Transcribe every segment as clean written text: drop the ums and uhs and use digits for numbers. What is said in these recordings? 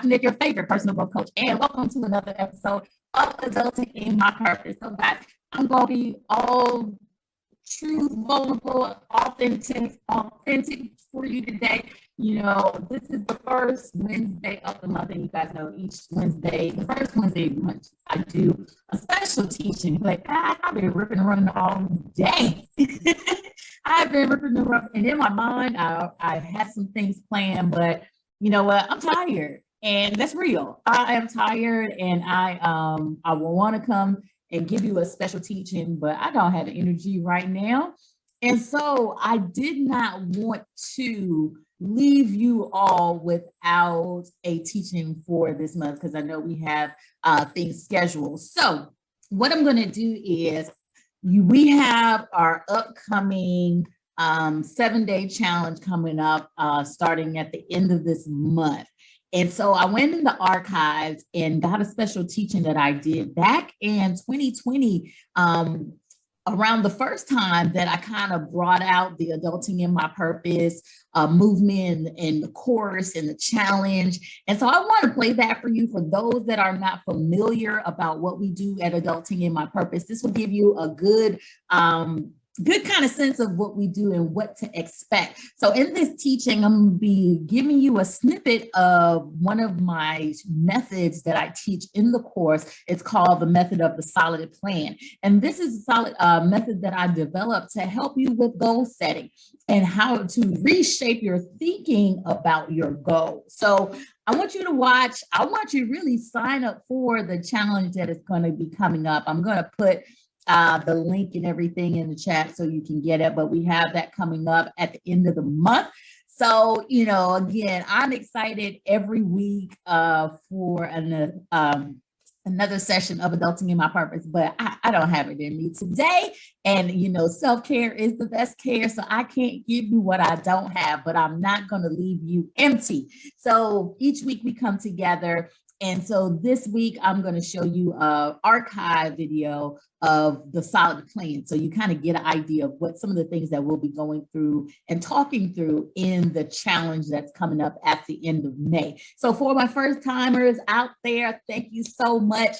Dr. Nick, your favorite personal growth coach, and welcome to another episode of Adulting in My Purpose. So, guys, I'm going to be all true, vulnerable, authentic for you today. You know, this is the first Wednesday of the month, and you guys know each Wednesday, the first Wednesday of the month, I do a special teaching. Like, I've been ripping and running all day. I've been ripping and running, and in my mind, I had some things planned, but you know what? I'm tired, and that's real. I am tired, and I will want to come and give you a special teaching, but I don't have the energy right now. And so I did not want to leave you all without a teaching for this month because I know we have things scheduled. So what I'm going to do is we have our upcoming 7-day challenge coming up starting at the end of this month. And so I went in the archives and got a special teaching that I did back in 2020, around the first time that I kind of brought out the Adulting in My Purpose movement and the course and the challenge. And so I want to play that for you for those that are not familiar about what we do at Adulting in My Purpose. This will give you a good kind of sense of what we do and what to expect. So in this teaching, I'm going to be giving you a snippet of one of my methods that I teach in the course. It's called the method of the solid plan. And this is a solid method that I developed to help you with goal setting and how to reshape your thinking about your goal. So I want you to watch. I want you to really sign up for the challenge that is going to be coming up. I'm going to put the link and everything in the chat so you can get it, but we have that coming up at the end of the month. So, you know, again, I'm excited every week for another session of Adulting in My Purpose, but I don't have it in me today. And, you know, self-care is the best care. So I can't give you what I don't have, but I'm not going to leave you empty. So each week we come together. And so this week, I'm going to show you an archive video of the solid plan. So you kind of get an idea of what some of the things that we'll be going through and talking through in the challenge that's coming up at the end of May. So for my first timers out there, thank you so much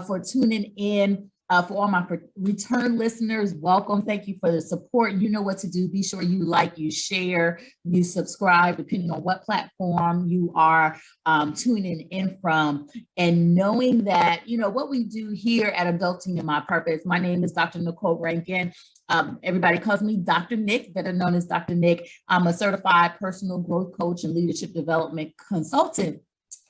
for tuning in. For all my return listeners, welcome. Thank you for the support. You know what to do. Be sure you like, you share, you subscribe, depending on what platform you are tuning in from. And knowing that, you know, what we do here at Adulting in My Purpose. My name is Dr. Nicole Rankin. Everybody calls me Dr. Nick, better known as Dr. Nick. I'm a certified personal growth coach and leadership development consultant.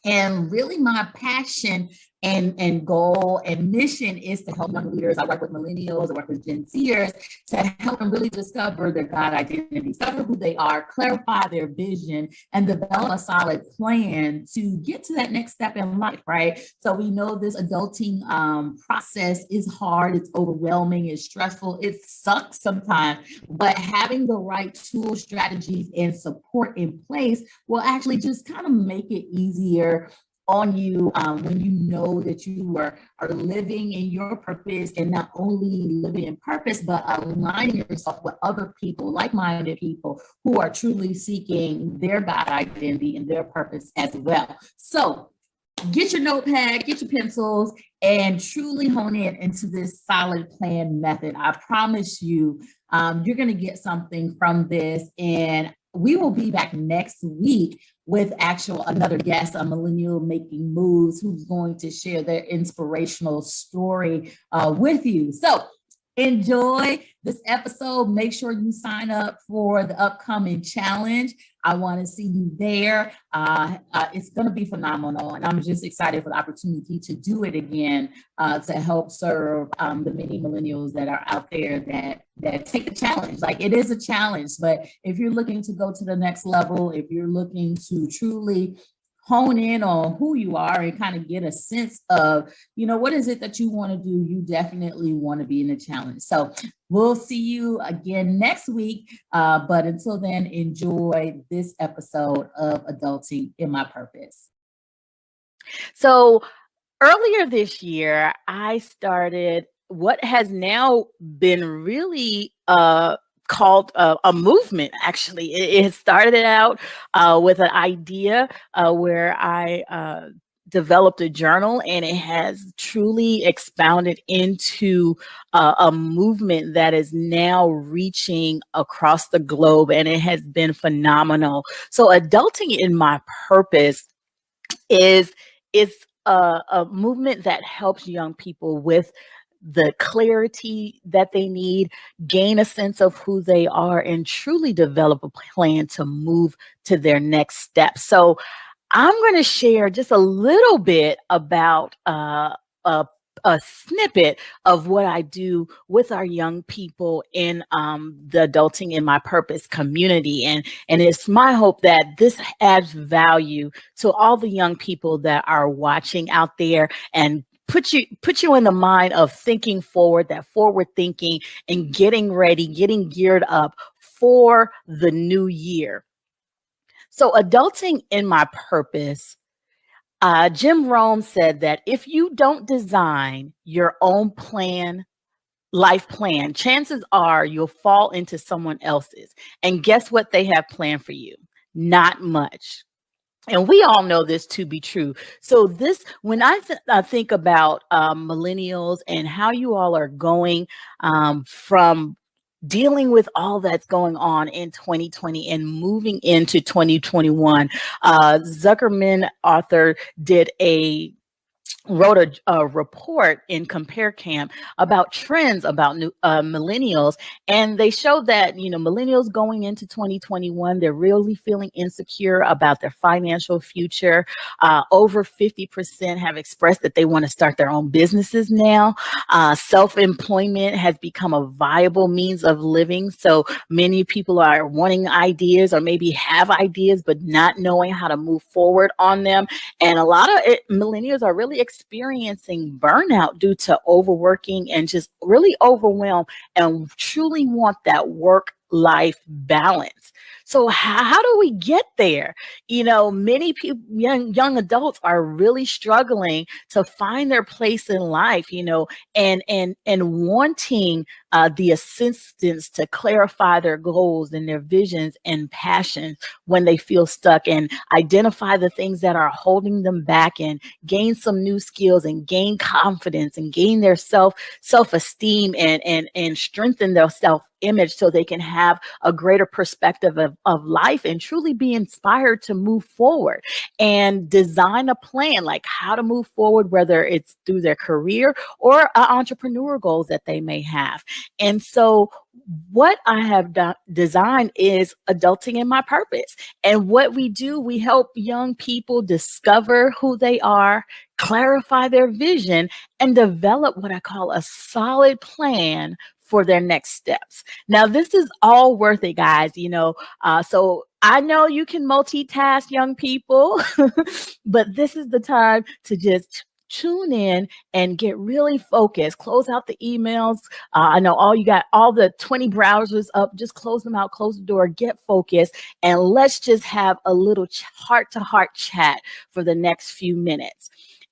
And really my passion and goal and mission is to help young leaders. I work with millennials, I work with Gen Zers to help them really discover their God identity, discover who they are, clarify their vision, and develop a solid plan to get to that next step in life, right? So we know this adulting process is hard, it's overwhelming, it's stressful, it sucks sometimes, but having the right tools, strategies, and support in place will actually just kind of make it easier on you when you know that you are living in your purpose, and not only living in purpose, but aligning yourself with other people, like-minded people who are truly seeking their God identity and their purpose as well. So get your notepad, get your pencils, and truly hone in into this solid plan method. I promise you, you're going to get something from this. And we will be back next week with another guest, a millennial making moves, who's going to share their inspirational story with you. So enjoy this episode. Make sure you sign up for the upcoming challenge. I want to see you there. It's going to be phenomenal. And I'm just excited for the opportunity to do it again to help serve the many millennials that are out there that take the challenge. Like, it is a challenge, but if you're looking to go to the next level, if you're looking to truly hone in on who you are and kind of get a sense of, you know, what is it that you want to do, you definitely want to be in the challenge. So we'll see you again next week. But until then, enjoy this episode of Adulting in My Purpose. So earlier this year, I started what has now been really called a movement. Actually, it started out with an idea where I developed a journal, and it has truly expounded into a movement that is now reaching across the globe, and it has been phenomenal. So, adulting in my purpose is is a movement that helps young people with the clarity that they need, gain a sense of who they are, and truly develop a plan to move to their next step. So I'm going to share just a little bit about a a snippet of what I do with our young people in the Adulting in My Purpose community. And it's my hope that this adds value to all the young people that are watching out there, and put you in the mind of thinking forward, that forward thinking, and getting ready, getting geared up for the new year. So, adulting in my purpose, Jim Rome said that if you don't design your own life plan, chances are you'll fall into someone else's. And guess what they have planned for you? Not much. And we all know this to be true. So when I think about millennials and how you all are going from dealing with all that's going on in 2020 and moving into 2021, Zuckerman author did wrote a report in Compare Camp about trends about new millennials, and they showed that millennials going into 2021, they're really feeling insecure about their financial future. Over 50% have expressed that they want to start their own businesses now. Self-employment has become a viable means of living, so many people are wanting ideas, or maybe have ideas but not knowing how to move forward on them. And a lot of millennials are really experiencing burnout due to overworking and just really overwhelmed, and truly want that work-life balance. So how do we get there? Many people, young adults, are really struggling to find their place in life, and wanting the assistance to clarify their goals and their visions and passions when they feel stuck, and identify the things that are holding them back, and gain some new skills, and gain confidence, and gain their self-esteem, and strengthen their self-image, so they can have a greater perspective of life, and truly be inspired to move forward and design a plan, like how to move forward, whether it's through their career or entrepreneur goals that they may have. And so what I have designed is Adulting in My Purpose. And what we do, we help young people discover who they are, clarify their vision, and develop what I call a solid plan for their next steps. Now, this is all worth it, guys. So I know you can multitask, young people, but this is the time to just tune in and get really focused. Close out the emails. I know you got all the 20 browsers up. Just close them out, close the door, get focused, and let's just have a little heart-to-heart chat for the next few minutes.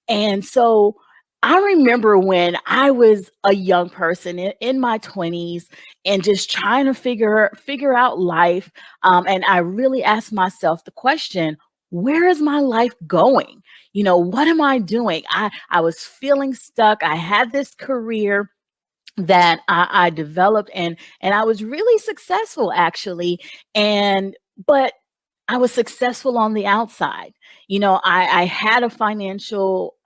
And so I remember when I was a young person in my 20s, and just trying to figure out life. And I really asked myself the question, where is my life going? What am I doing? I was feeling stuck. I had this career that I developed, and I was really successful, actually. But I was successful on the outside. I had a financial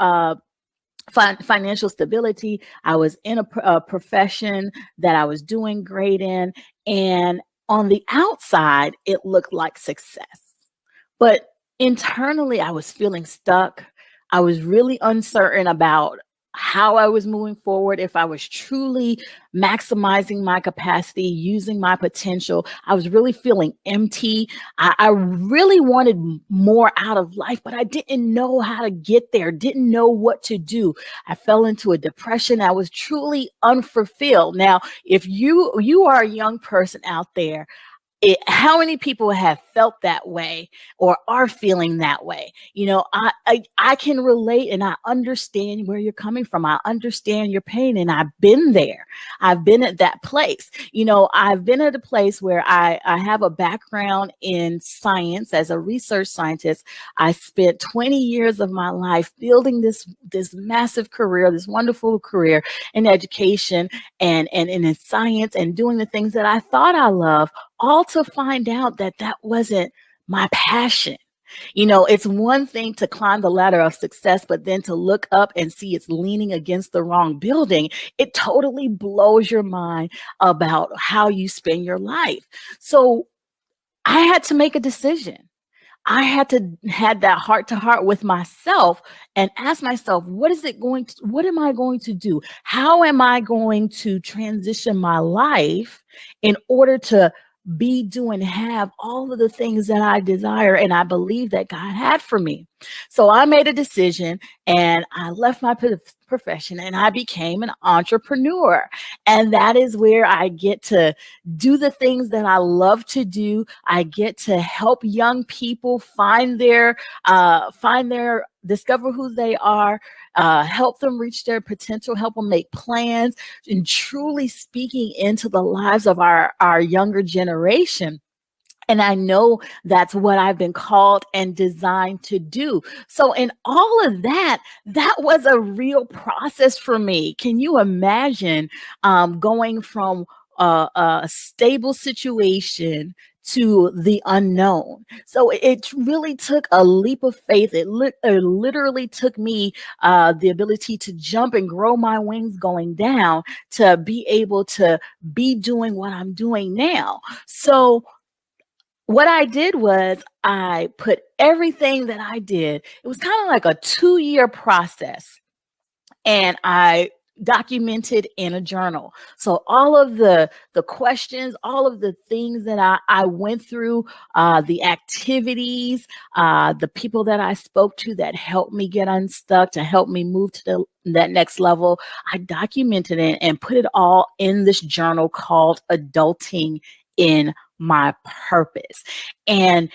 stability. I was in a profession that I was doing great in. And on the outside, it looked like success. But internally, I was feeling stuck. I was really uncertain about how I was moving forward, if I was truly maximizing my capacity, using my potential. I was really feeling empty. I really wanted more out of life, but I didn't know how to get there, didn't know what to do. I fell into a depression. I was truly unfulfilled. Now, if you are a young person out there, how many people have felt that way or are feeling that way? I can relate, and I understand where you're coming from. I understand your pain, and I've been there. I've been at that place. I've been at a place where I have a background in science as a research scientist. I spent 20 years of my life building this massive career, this wonderful career in education and in science, and doing the things that I thought I loved, all to find out that that wasn't my passion. It's one thing to climb the ladder of success, but then to look up and see it's leaning against the wrong building, it totally blows your mind about how you spend your life. So I had to make a decision. I had to had that heart to heart with myself and ask myself, what am I going to do? How am I going to transition my life in order to have all of the things that I desire and I believe that God had for me? So I made a decision, and I left my profession, and I became an entrepreneur. And that is where I get to do the things that I love to do. I get to help young people discover who they are, help them reach their potential, help them make plans, and truly speaking into the lives of our younger generation. And I know that's what I've been called and designed to do. So in all of that, that was a real process for me. Can you imagine going from a stable situation to the unknown? So it really took a leap of faith. It literally took me the ability to jump and grow my wings going down to be able to be doing what I'm doing now. So what I did was I put everything that I did, it was kind of like a 2-year process, and I documented in a journal. So all of the questions, all of the things that I went through, the activities, the people that I spoke to that helped me get unstuck, to help me move to that next level, I documented it and put it all in this journal called Adulting in My Purpose. And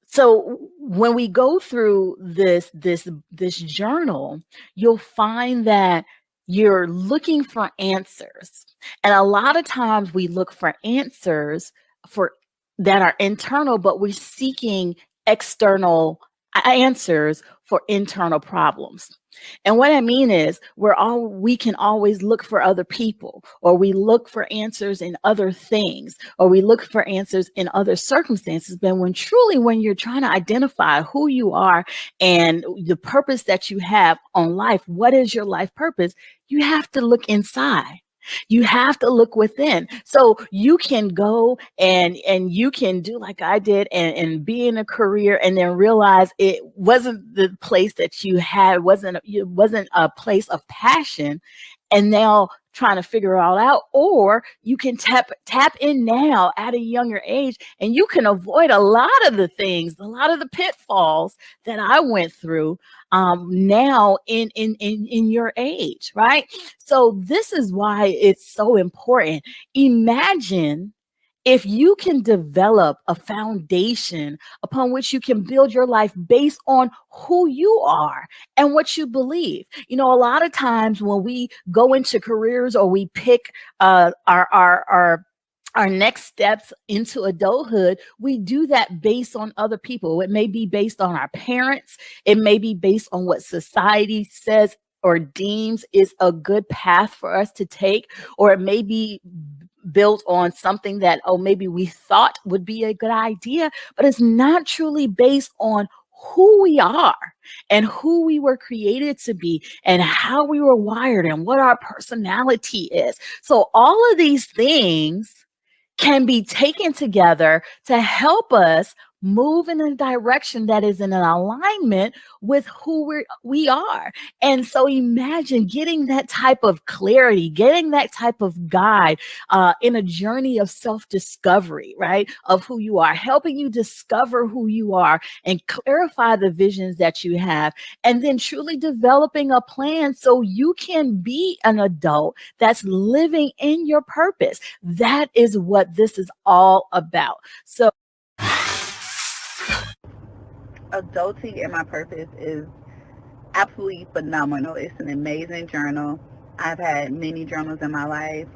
so when we go through this journal, you'll find that you're looking for answers. And a lot of times we look for answers for that are internal, but we're seeking external answers for internal problems. And what I mean is we can always look for other people, or we look for answers in other things, or we look for answers in other circumstances. But when you're trying to identify who you are and the purpose that you have on life, what is your life purpose? You have to look inside. You have to look within. So you can go and you can do like I did and be in a career and then realize it wasn't the place that you had, it wasn't a place of passion, and now trying to figure it all out. Or you can tap in now at a younger age, and you can avoid a lot of the pitfalls that I went through now in your age, right? So this is why it's so important. Imagine if you can develop a foundation upon which you can build your life based on who you are and what you believe. A lot of times when we go into careers or we pick our next steps into adulthood, we do that based on other people. It may be based on our parents. It may be based on what society says or deems is a good path for us to take, or it may be built on something that, maybe we thought would be a good idea, but it's not truly based on who we are and who we were created to be and how we were wired and what our personality is. So all of these things can be taken together to help us move in a direction that is in an alignment with who we are. And so imagine getting that type of clarity, getting that type of guide in a journey of self-discovery, right? Of who you are, helping you discover who you are and clarify the visions that you have, and then truly developing a plan so you can be an adult that's living in your purpose. That is what this is all about. So Adulting in My Purpose is absolutely phenomenal. It's an amazing journal. I've had many journals in my life,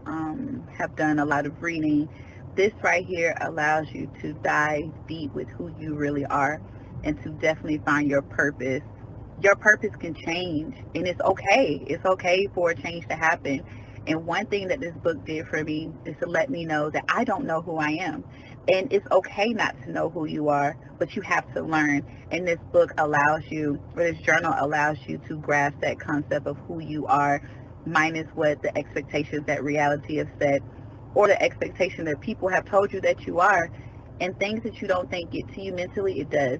have done a lot of reading. This right here allows you to dive deep with who you really are and to definitely find your purpose. Your purpose can change, and it's okay. It's okay for a change to happen. And one thing that this book did for me is to let me know that I don't know who I am. And it's okay not to know who you are, but you have to learn. And this book allows you, or this journal allows you to grasp that concept of who you are, minus what the expectations that reality has set, or the expectation that people have told you that you are, and things that you don't think get to you mentally, it does.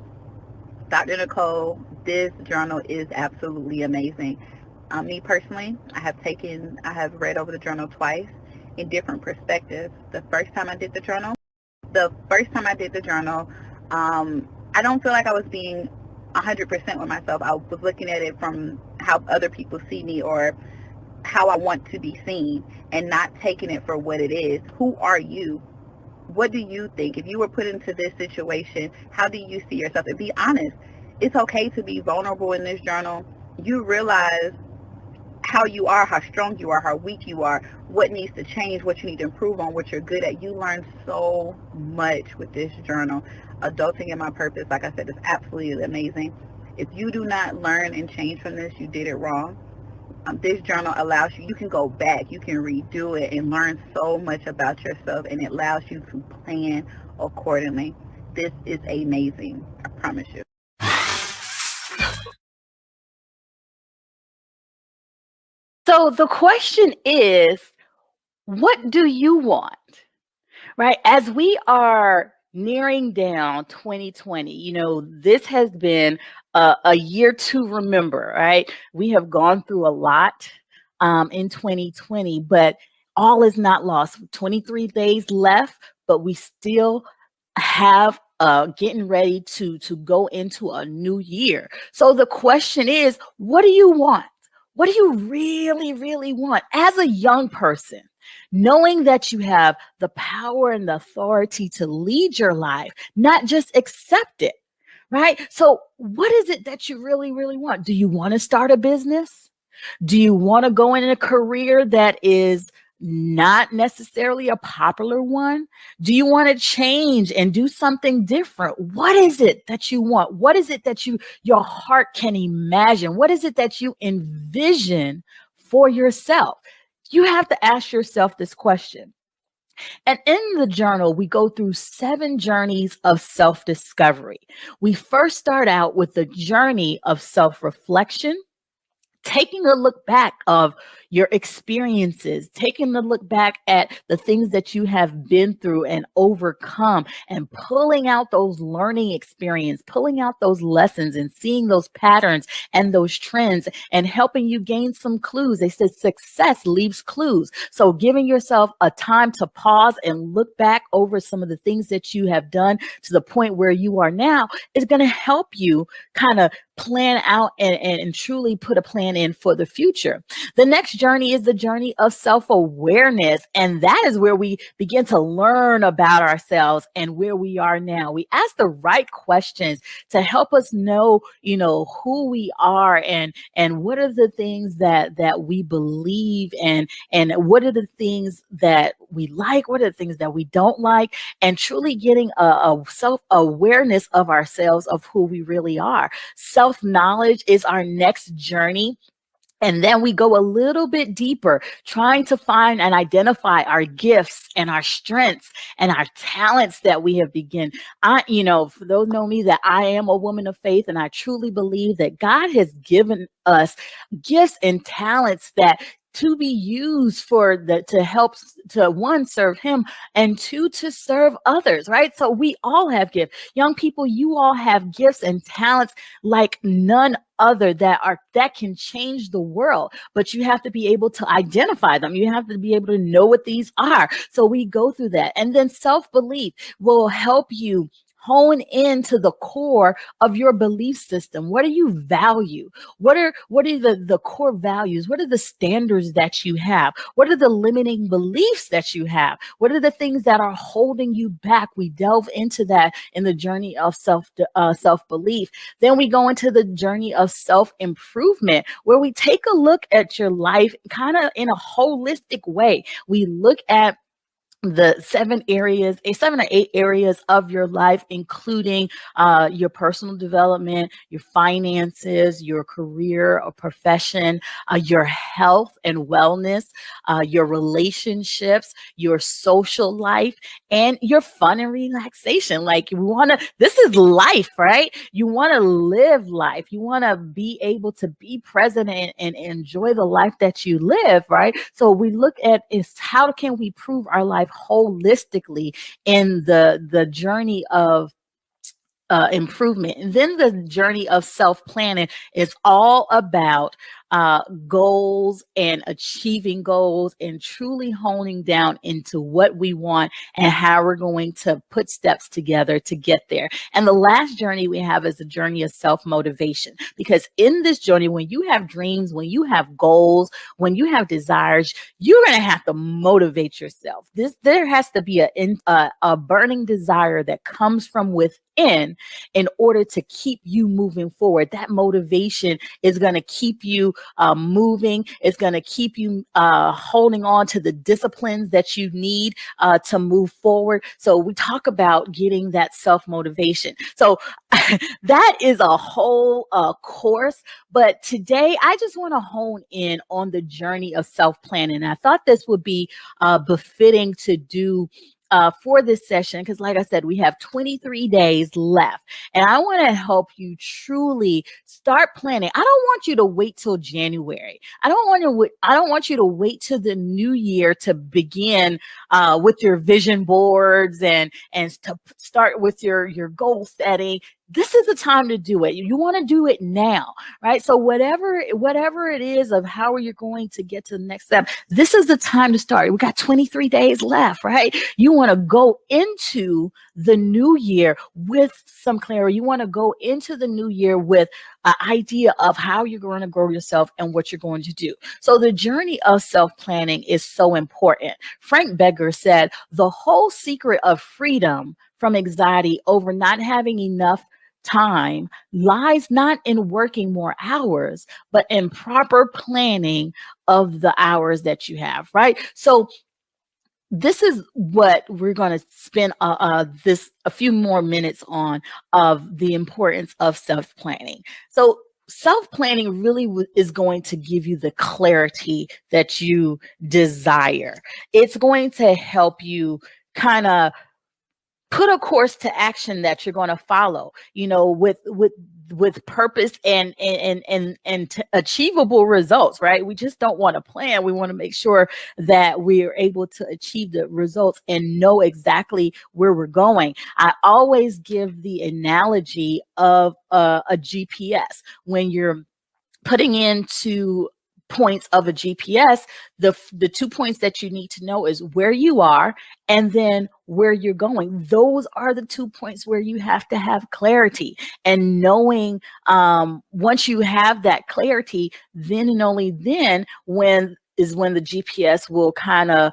Dr. Nicole, this journal is absolutely amazing. Me personally, I have read over the journal twice in different perspectives. The first time I did the journal, I don't feel like I was being 100% with myself. I was looking at it from how other people see me or how I want to be seen, and not taking it for what it is. Who are you? What do you think? If you were put into this situation, how do you see yourself? And be honest. It's okay to be vulnerable in this journal. You realize how you are, how strong you are, how weak you are, what needs to change, what you need to improve on, what you're good at. You learn so much with this journal. Adulting in My Purpose, like I said, is absolutely amazing. If you do not learn and change from this, you did it wrong. This journal allows you can go back, you can redo it and learn so much about yourself, and it allows you to plan accordingly. This is amazing, I promise you. So the question is, what do you want? Right? As we are nearing down 2020, this has been a year to remember, right? We have gone through a lot in 2020, but all is not lost. 23 days left, but we still have getting ready to go into a new year. So the question is, what do you want? What do you really, really want as a young person? Knowing that you have the power and the authority to lead your life, not just accept it, right? So what is it that you really, really want? Do you want to start a business? Do you want to go in a career that is not necessarily a popular one? Do you want to change and do something different? What is it that you want? What is it that your heart can imagine? What is it that you envision for yourself? You have to ask yourself this question. And in the journal, we go through 7 journeys of self-discovery. We first start out with the journey of self-reflection, taking a look back of your experiences, taking a look back at the things that you have been through and overcome, and pulling out those learning experience, pulling out those lessons and seeing those patterns and those trends and helping you gain some clues. They said success leaves clues. So giving yourself a time to pause and look back over some of the things that you have done to the point where you are now is going to help you kind of plan out and truly put a plan in for the future. The next journey is the journey of self-awareness. And that is where we begin to learn about ourselves and where we are now. We ask the right questions to help us know, who we are and what are the things that we believe and what are the things that we like, what are the things that we don't like, and truly getting a self-awareness of ourselves, of who we really are. Self-knowledge is our next journey. And then we go a little bit deeper, trying to find and identify our gifts and our strengths and our talents that we have begun. For those who know me, that I am a woman of faith, and I truly believe that God has given us gifts and talents that to be used for to help, to one, serve him, and two, to serve others, right? So we all have gifts. Young people, you all have gifts and talents like none other that can change the world, but you have to be able to identify them. You have to be able to know what these are. So we go through that. And then self-belief will help you hone into the core of your belief system. What do you value? What are the core values? What are the standards that you have? What are the limiting beliefs that you have? What are the things that are holding you back? We delve into that in the journey of self-belief. Then we go into the journey of self-improvement, where we take a look at your life kind of in a holistic way. We look at the 7 or 8 areas of your life, including your personal development, your finances, your career or profession, your health and wellness, your relationships, your social life, and your fun and relaxation. Like, this is life, right? You want to live life. You want to be able to be present and enjoy the life that you live, right? So we look at is how can we prove our life holistically in the journey of improvement. And then the journey of self-planning is all about goals and achieving goals and truly honing down into what we want and how we're going to put steps together to get there. And the last journey we have is the journey of self-motivation, because in this journey, when you have dreams, when you have goals, when you have desires, you're going to have to motivate yourself. There has to be a burning desire that comes from within in order to keep you moving forward. That motivation is going to keep you moving. It's going to keep you holding on to the disciplines that you need to move forward. So we talk about getting that self-motivation. So that is a whole course. But today, I just want to hone in on the journey of self-planning. I thought this would be befitting to do for this session, because like I said, we have 23 days left, and I want to help you truly start planning. I don't want you to wait till January. I don't want you to wait till the new year to begin with your vision boards and to start with your goal setting. This is the time to do it. You want to do it now, right? So whatever it is of how you're going to get to the next step, this is the time to start. We got 23 days left, right? You want to go into the new year with some clarity. You want to go into the new year with an idea of how you're going to grow yourself and what you're going to do. So the journey of self-planning is so important. Frank Becker said, the whole secret of freedom from anxiety over not having enough time lies not in working more hours, but in proper planning of the hours that you have, right? So this is what we're going to spend a few more minutes on, of the importance of self-planning. So self-planning really is going to give you the clarity that you desire. It's going to help you kind of put a course to action that you're going to follow, with purpose and achievable results, right? We just don't want to plan. We want to make sure that we are able to achieve the results and know exactly where we're going. I always give the analogy of a GPS. When you're putting into points of a GPS, the 2 points that you need to know is where you are and then where you're going. Those are the 2 points where you have to have clarity, and knowing once you have that clarity, then and only then when the GPS will kind of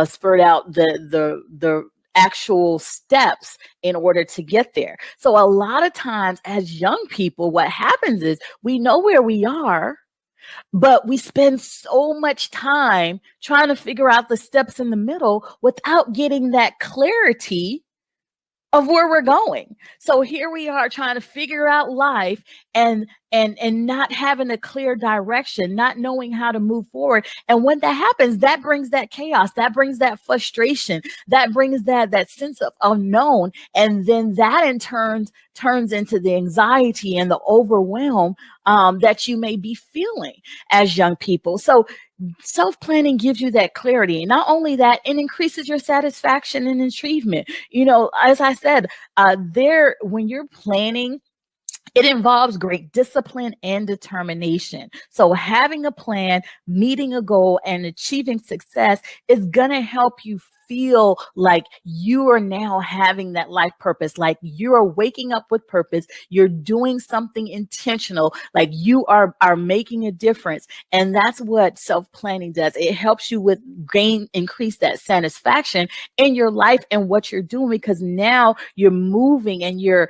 spurt out the actual steps in order to get there. So a lot of times as young people, what happens is we know where we are, but we spend so much time trying to figure out the steps in the middle without getting that clarity of where we're going. So here we are trying to figure out life and not having a clear direction, not knowing how to move forward. And when that happens, that brings that chaos, that brings that frustration, that brings that sense of unknown. And then that in turn turns into the anxiety and the overwhelm that you may be feeling as young people. So self-planning gives you that clarity. Not only that, it increases your satisfaction and achievement. As I said, when you're planning, it involves great discipline and determination. So having a plan, meeting a goal, and achieving success is going to help you feel like you are now having that life purpose, like you are waking up with purpose, you're doing something intentional, like you are making a difference. And that's what self-planning does. It helps you increase that satisfaction in your life and what you're doing, because now you're moving and you're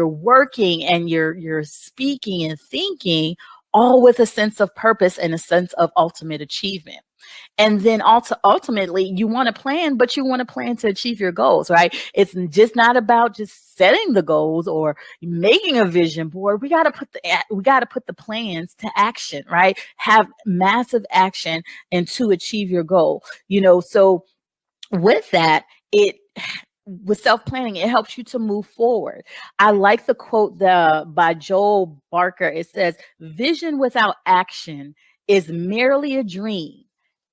working and you're speaking and thinking, all with a sense of purpose and a sense of ultimate achievement. And then also ultimately you want to plan, but you want to plan to achieve your goals, right? It's just not about just setting the goals or making a vision board. We got to put the plans to action, right? Have massive action and to achieve your goal. So with that, with self-planning, it helps you to move forward. I like the quote by Joel Barker. It says, "Vision without action is merely a dream.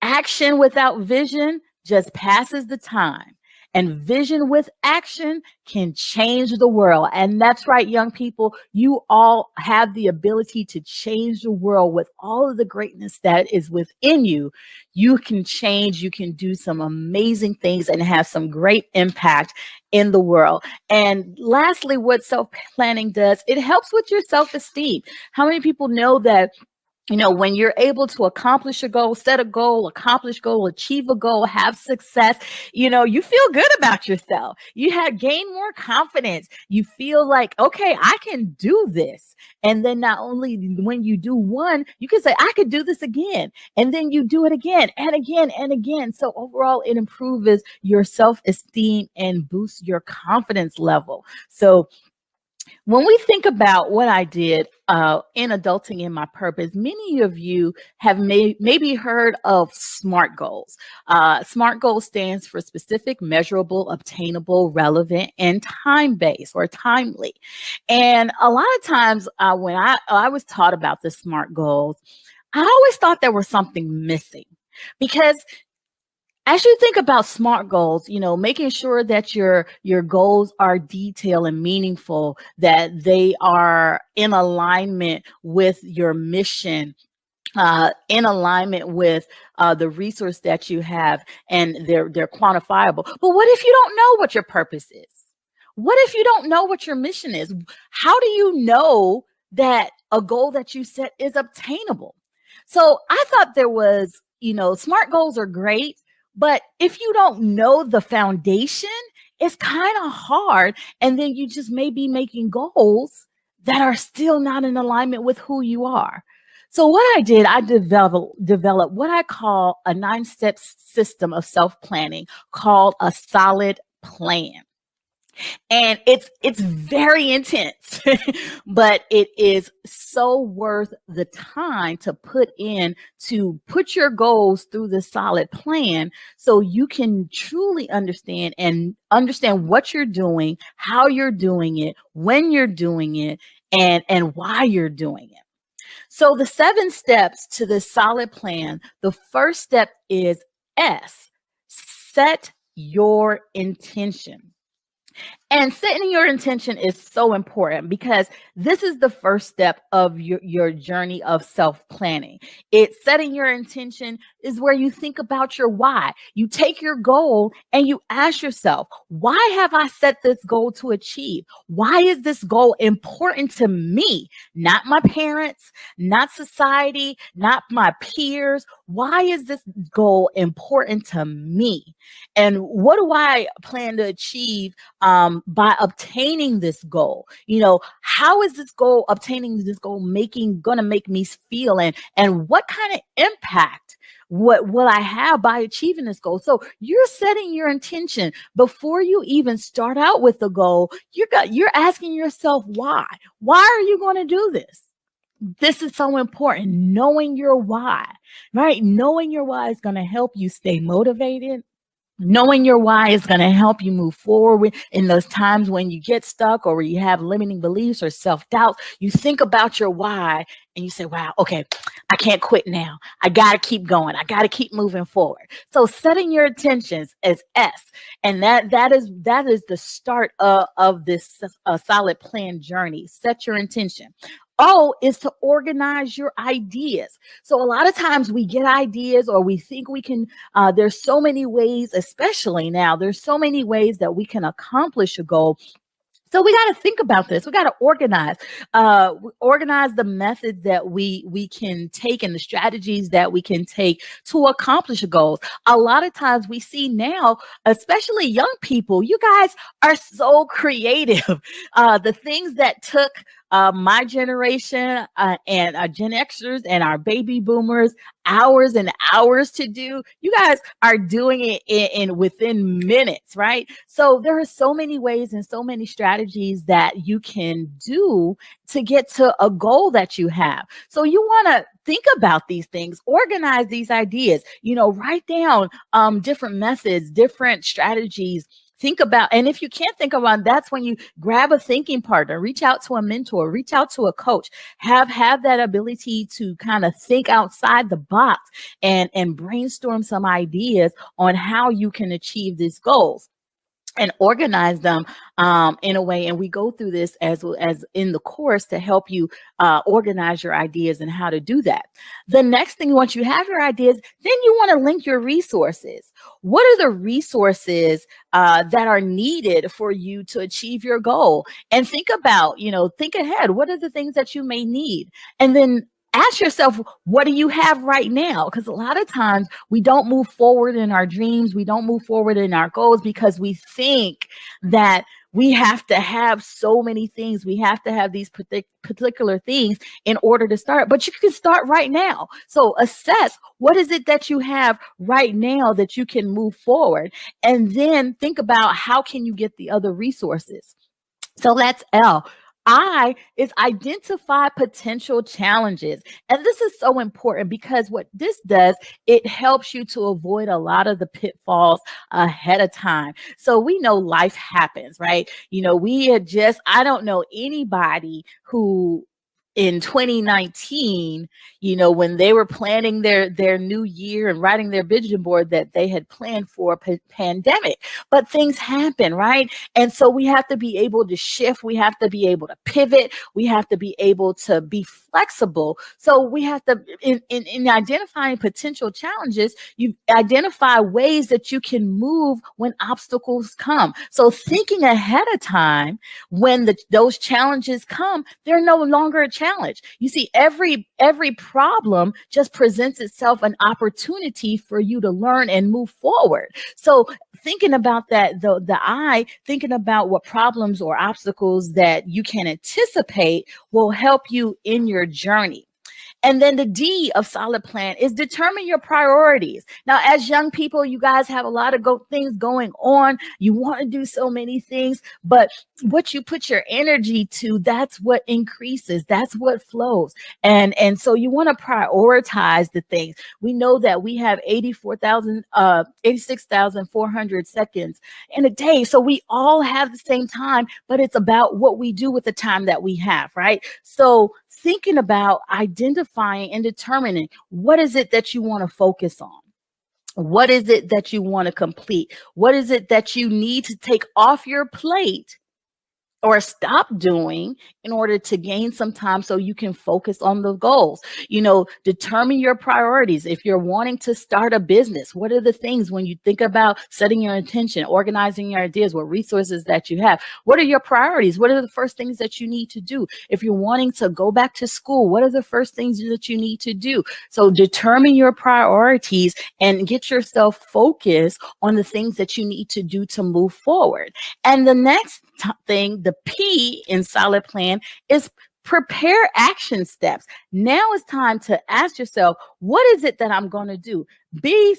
Action without vision just passes the time. And vision with action can change the world." And that's right, young people. You all have the ability to change the world with all of the greatness that is within you. You can change, you can do some amazing things and have some great impact in the world. And lastly, what self-planning does, it helps with your self-esteem. How many people know that when you're able to accomplish a goal, set a goal, accomplish goal, achieve a goal, have success, you feel good about yourself. You gain more confidence. You feel like, okay, I can do this. And then not only when you do one, you can say, I could do this again. And then you do it again and again and again. So overall, it improves your self-esteem and boosts your confidence level. So when we think about what I did in Adulting in My Purpose, many of you have maybe heard of SMART goals. SMART goals stands for specific, measurable, obtainable, relevant, and time-based or timely. And a lot of times when I was taught about the SMART goals, I always thought there was something missing, because as you think about SMART goals, making sure that your goals are detailed and meaningful, that they are in alignment with your mission, in alignment with the resource that you have, and they're quantifiable. But what if you don't know what your purpose is? What if you don't know what your mission is? How do you know that a goal that you set is obtainable? So I thought there was, SMART goals are great, but if you don't know the foundation, it's kind of hard. And then you just may be making goals that are still not in alignment with who you are. So what I did, I developed what I call a 9-step system of self-planning called a solid plan. And it's very intense, but it is so worth the time to put your goals through the solid plan, so you can truly understand what you're doing, how you're doing it, when you're doing it, and why you're doing it. So the 7 steps to the solid plan, the first step is S, set your intention. And setting your intention is so important, because this is the first step of your journey of self-planning. Setting your intention is where you think about your why. You take your goal and you ask yourself, why have I set this goal to achieve? Why is this goal important to me? Not my parents, not society, not my peers. Why is this goal important to me? And what do I plan to achieve by obtaining this goal? How is obtaining this goal gonna make me feel, and what kind of impact what will I have by achieving this goal? So you're setting your intention before you even start out with the goal. You're asking yourself why. Why are you going to do this? This is so important. Knowing your why, right? Knowing your why is going to help you stay motivated, Knowing your why is going to help you move forward in those times when you get stuck or you have limiting beliefs or self-doubt. You think about your why and you say, wow, okay, I can't quit now. I got to keep going. I got to keep moving forward. So setting your intentions as S, and that is the start of this solid plan journey. Set your intention. O is to organize your ideas. So a lot of times we get ideas or we think we can, there's so many ways, especially now, there's so many ways that we can accomplish a goal. So we got to think about this. We got to organize the methods that we can take and the strategies that we can take to accomplish goals. A lot of times we see now, especially young people, you guys are so creative. The things that took my generation and Gen Xers and our baby boomers hours and hours to do, you guys are doing it in within minutes, right? So there are so many ways and so many strategies that you can do to get to a goal that you have. So you want to think about these things, organize these ideas, write down different methods, different strategies. Think about, and if you can't think about, that's when you grab a thinking partner, reach out to a mentor, reach out to a coach, have that ability to kind of think outside the box and brainstorm some ideas on how you can achieve these goals and organize them in a way. And we go through this as in the course to help you organize your ideas and how to do that. The next thing, once you have your ideas, then you want to link your resources. What are the resources that are needed for you to achieve your goal? And think about, think ahead. What are the things that you may need? And then ask yourself, what do you have right now? Because a lot of times we don't move forward in our dreams. We don't move forward in our goals because we think that we have to have so many things. We have to have these particular things in order to start, but you can start right now. So assess what is it that you have right now that you can move forward, and then think about how can you get the other resources. So that's L. I is identify potential challenges. And this is so important because what this does, it helps you to avoid a lot of the pitfalls ahead of time. So we know life happens, right? I don't know anybody who in 2019, when they were planning their new year and writing their vision board, that they had planned for a pandemic, but things happen, right? And so we have to be able to shift. We have to be able to pivot. We have to be able to be flexible. So we have to, in identifying potential challenges, you identify ways that you can move when obstacles come. So thinking ahead of time, when those challenges come, they're no longer a challenge. You see, every problem just presents itself an opportunity for you to learn and move forward. So thinking about that, the I, thinking about what problems or obstacles that you can anticipate will help you in your journey. And then the D of solid plan is determine your priorities. Now, as young people, you guys have a lot of things going on. You want to do so many things, but what you put your energy to, that's what increases. That's what flows. And so you want to prioritize the things. We know that we have 86,400 seconds in a day. So we all have the same time, but it's about what we do with the time that we have, right? So thinking about identifying and determining what is it that you want to focus on. What is it that you want to complete? What is it that you need to take off your plate or stop doing in order to gain some time so you can focus on the goals? Determine your priorities. If you're wanting to start a business, what are the things when you think about setting your intention, organizing your ideas, what resources that you have? What are your priorities? What are the first things that you need to do? If you're wanting to go back to school, what are the first things that you need to do? So determine your priorities and get yourself focused on the things that you need to do to move forward. And the next thing, the P in solid plan, is prepare action steps. Now it's time to ask yourself, what is it that I'm going to do? Be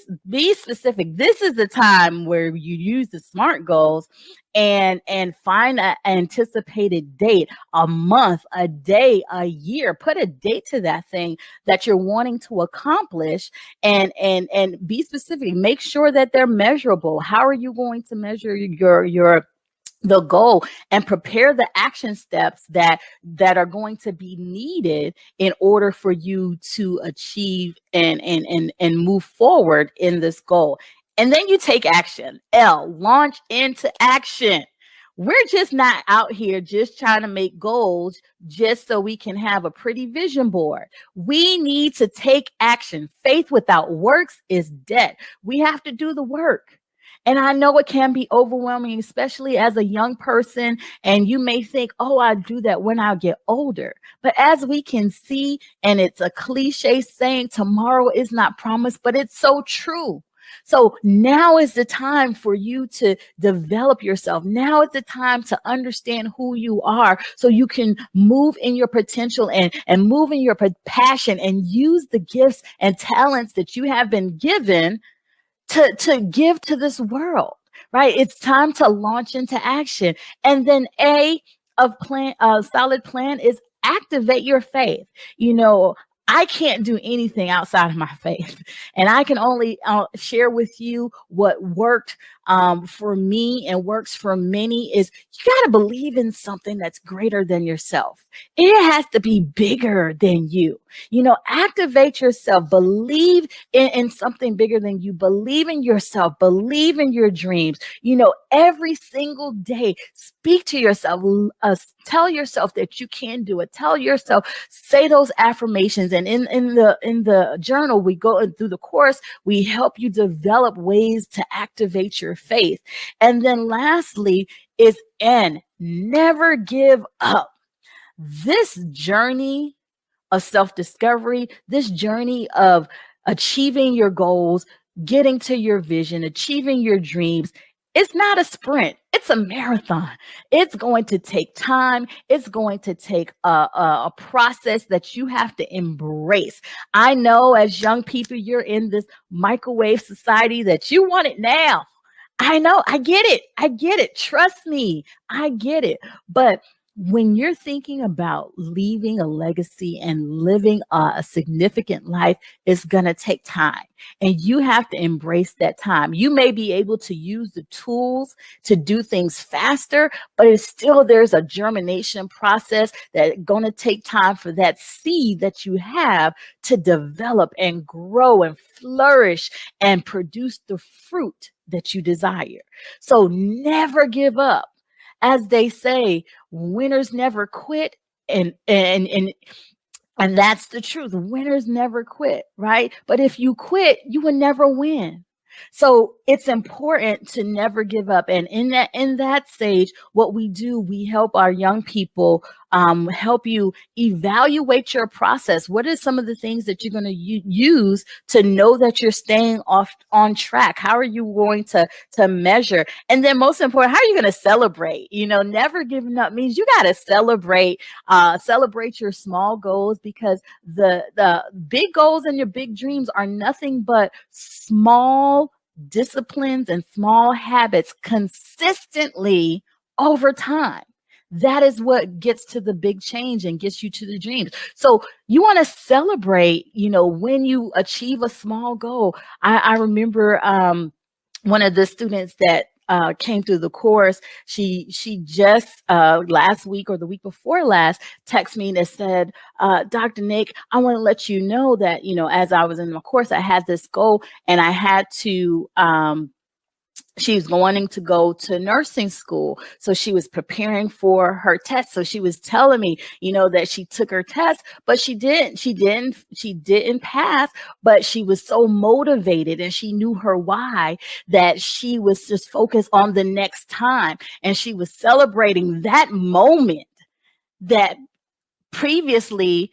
specific. This is the time where you use the SMART goals and find an anticipated date, a month, a day, a year. Put a date to that thing that you're wanting to accomplish, and be specific. Make sure that they're measurable. How are you going to measure the goal, and prepare the action steps that are going to be needed in order for you to achieve and move forward in this goal? And then you take action. Launch into action. We're just not out here just trying to make goals just so we can have a pretty vision board. We need to take action. Faith without works is dead. We have to do the work. And I know it can be overwhelming, especially as a young person. And you may think, oh, I'll do that when I get older. But as we can see, and it's a cliche saying, tomorrow is not promised, but it's so true. So now is the time for you to develop yourself. Now is the time to understand who you are so you can move in your potential and move in your passion and use the gifts and talents that you have been given to give to this world, right? It's time to launch into action. And then a solid plan is activate your faith. I can't do anything outside of my faith. And I can only share with you what worked for me and works for many is you got to believe in something that's greater than yourself. It has to be bigger than you. Activate yourself. Believe in something bigger than you. Believe in yourself. Believe in your dreams. Every single day, speak to yourself. Tell yourself that you can do it. Tell yourself, say those affirmations. And in the journal, we go through the course, we help you develop ways to activate your faith. And then lastly is never give up. This journey of self-discovery, this journey of achieving your goals, getting to your vision, achieving your dreams, it's not a sprint. It's a marathon. It's going to take time. It's going to take a process that you have to embrace. I know as young people, you're in this microwave society that you want it now. I know. I get it. Trust me. I get it. But when you're thinking about leaving a legacy and living a significant life, it's going to take time. And you have to embrace that time. You may be able to use the tools to do things faster, but there's a germination process that's going to take time for that seed that you have to develop and grow and flourish and produce the fruit that you desire. So never give up. As they say, winners never quit, and that's the truth. Winners never quit, right? But if you quit, you will never win. So it's important to never give up. And in that stage, what we do, we help our young people help you evaluate your process. What are some of the things that you're going to use to know that you're staying on track? How are you going to measure? And then most important, how are you going to celebrate? Never giving up means you got to celebrate your small goals, because the big goals and your big dreams are nothing but small disciplines and small habits consistently over time. That is what gets to the big change and gets you to the dreams. So you want to celebrate, when you achieve a small goal. I remember one of the students that came through the course, she just last week or the week before last texted me and said, Dr. Nick, I want to let you know that, as I was in my course, I had this goal and I had to she's wanting to go to nursing school. So she was preparing for her test. So she was telling me, that she took her test, but she didn't pass, but she was so motivated and she knew her why that she was just focused on the next time. And she was celebrating that moment that previously,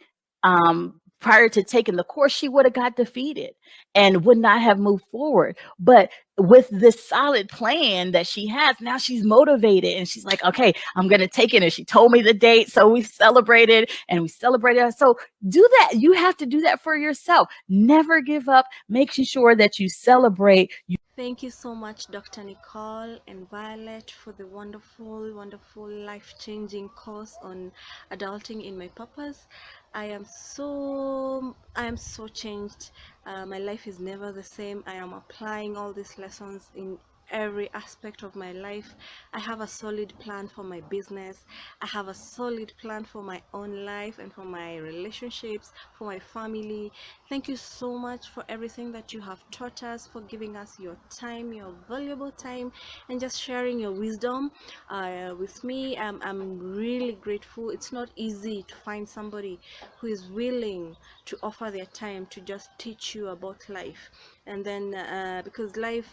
prior to taking the course, she would have got defeated. and would not have moved forward. But with this solid plan that she has, now she's motivated and she's like, okay, I'm going to take it. And she told me the date. So we celebrated and we celebrated. So do that. You have to do that for yourself. Never give up, making sure that you celebrate. Thank you so much, Dr. Nicole and Violet, for the wonderful, wonderful, life-changing course on adulting in my purpose. I am so changed. My life is never the same. I am applying all these lessons in every aspect of my life. I have a solid plan for my business. I have a solid plan for my own life and for my relationships, for my family. Thank you so much for everything that you have taught us, for giving us your time, your valuable time, and just sharing your wisdom with me. I'm really grateful. It's not easy to find somebody who is willing to offer their time to just teach you about life. And then because life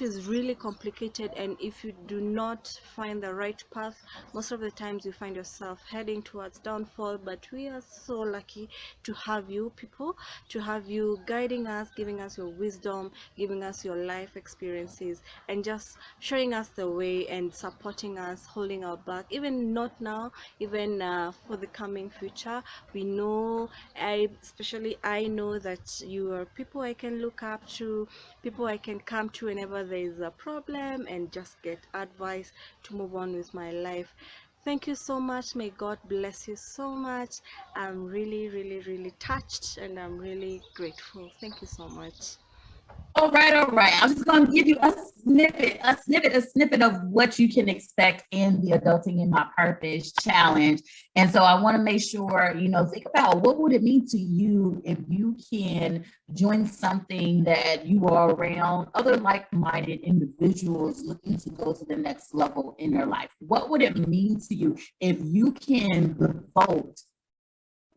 is really complicated, and if you do not find the right path, most of the times you find yourself heading towards downfall. But we are so lucky to have you people, to have you guiding us, giving us your wisdom, giving us your life experiences, and just showing us the way and supporting us, holding our back, even not now, even for the coming future. We know, especially I know that you are people I can look up to, people I can come to whenever there is a problem and just get advice to move on with my life. Thank you so much. May God bless you so much. I'm really, really, really touched, and I'm really grateful. Thank you so much. All right, all right. I'm just going to give you a snippet of what you can expect in the Adulting in My Purpose challenge. And so I want to make sure, think about what would it mean to you if you can join something that you are around other like-minded individuals looking to go to the next level in their life. What would it mean to you if you can devote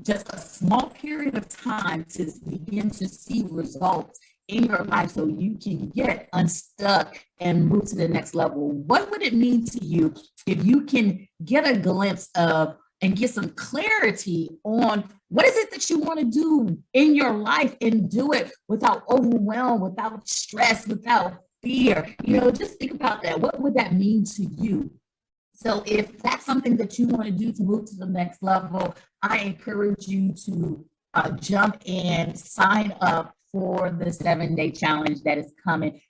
just a small period of time to begin to see results in your life so you can get unstuck and move to the next level? What would it mean to you if you can get a glimpse of and get some clarity on what is it that you want to do in your life, and do it without overwhelm, without stress, without fear? Just think about that. What would that mean to you? So if that's something that you want to do to move to the next level, I encourage you to jump and sign up for the 7-day challenge that is coming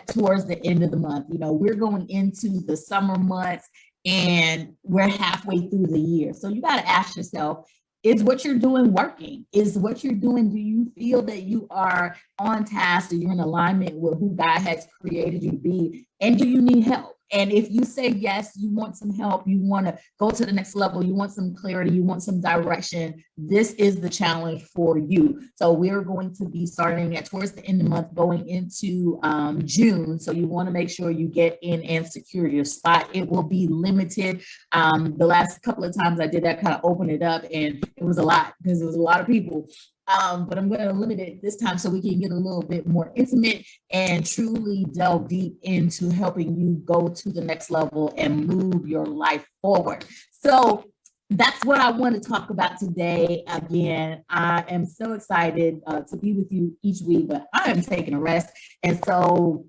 towards the end of the month. We're going into the summer months and we're halfway through the year. So you got to ask yourself, is what you're doing working? Is what you're doing, do you feel that you are on task, or you're in alignment with who God has created you to be? And do you need help? And if you say yes, you want some help, you want to go to the next level, you want some clarity, you want some direction, this is the challenge for you. So we're going to be starting towards the end of the month, going into June. So you want to make sure you get in and secure your spot. It will be limited. The last couple of times I did that, kind of open it up, and it was a lot because there was a lot of people. But I'm going to limit it this time so we can get a little bit more intimate and truly delve deep into helping you go to the next level and move your life forward. So that's what I want to talk about today. Again, I am so excited to be with you each week, but I am taking a rest. And so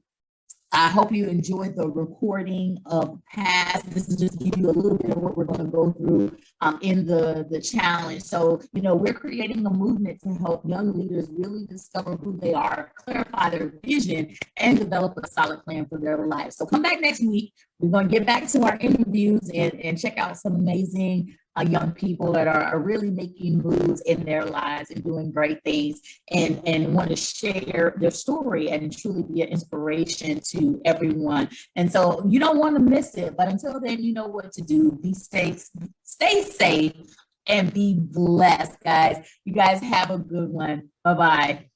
I hope you enjoyed the recording of past. This is just to give you a little bit of what we're going to go through in the challenge. So, we're creating a movement to help young leaders really discover who they are, clarify their vision, and develop a solid plan for their life. So come back next week. We're going to get back to our interviews and check out some amazing young people that are really making moves in their lives and doing great things, and want to share their story and truly be an inspiration to everyone. And so you don't want to miss it. But until then, you know what to do. Stay safe and be blessed, guys. You guys have a good one. Bye-bye.